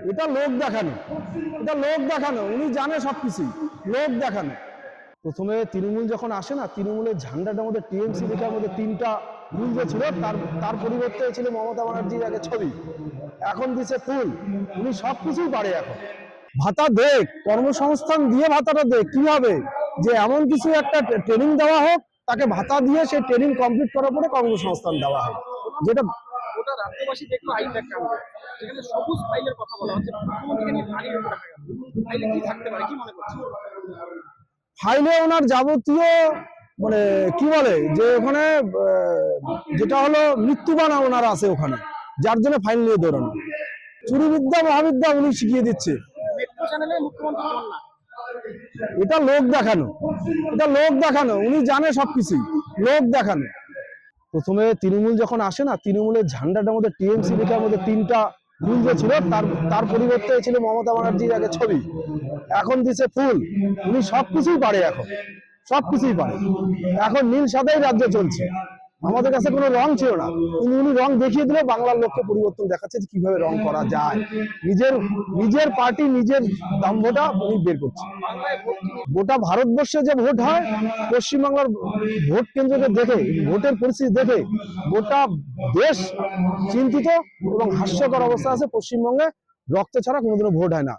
এটা লোক দেখানো, এটা লোক দেখানো। উনি জানে সবকিছু, লোক দেখানো। প্রথমে তৃণমূল যখন আসে না, তৃণমূলের ঝান্ডাটার মধ্যে টিএমসি লেখার মধ্যে তিনটা ফুল যে ছিল, তার পরিবর্তে ছিল মমতা ব্যানার্জির আগে ছবি, এখন দিছে ফুল। উনি সবকিছুই পারে এখন। ভাতা দেখ, কর্মসংস্থান দিয়ে ভাতাটা দেখ, কি হবে যে এমন কিছু একটা ট্রেনিং দেওয়া হোক, তাকে ভাতা দিয়ে সেই ট্রেনিং কমপ্লিট করার পরে কর্মসংস্থান দেওয়া হোক, যেটা গোটা রাজ্যবাসী দেখলো আইপ্যাক কাণ্ডে, যেখানে সবুজ ফাইলের কথা বলা হচ্ছে, মুখ্যমন্ত্রীকে নিয়ে ভারী রকম দেখা গেল। ফাইলে কি থাকতে পারে, কি মনে করছেন? ফাইলে ওনার যাবতীয় মানে কি বলে যে ওখানে যেটা হলো মৃত্যুবান ওনার আছে ওখানে, যার জন্য ফাইল নিয়ে দৌড়ানো। চুরিবিদ্যা মহাবিদ্যা উনি শিখিয়ে দিচ্ছে। মেট্রো চ্যানেলে মুখ্যমন্ত্রী বন্যা, এটা লোক দেখানো, এটা লোক দেখানো। উনি জানে সবকিছু, লোক দেখানো। প্রথমে তৃণমূল যখন আসে না, তৃণমূলের ঝান্ডাটার মধ্যে টিএমসি লেখার মধ্যে তিনটা ফুল যে ছিল, তার পরিবর্তে ছিল মমতা ব্যানার্জির আগে ছবি, এখন দিছে ফুল। উনি সবকিছুই পারে এখন, সবকিছুই পারে এখন। নীল সাদাই রাজ্য চলছে। আমাদের কাছে কোনো রং ছিল না, কিন্তু উনি রং দেখিয়ে দিলে বাংলার লোককে পরিবর্তন দেখাচ্ছে যে কিভাবে রং করা যায়। নিজের পার্টি নিজের দম্ভটা উনি বের করছে। গোটা ভারতবর্ষে যে ভোট হয়, পশ্চিমবাংলার ভোট কেন্দ্রকে দেখে, ভোটের পরিস্থিতি দেখে গোটা দেশ চিন্তিত এবং হাস্যকর অবস্থা আছে। পশ্চিমবঙ্গে রক্ত ছাড়া কোনোদিনও ভোট হয় না।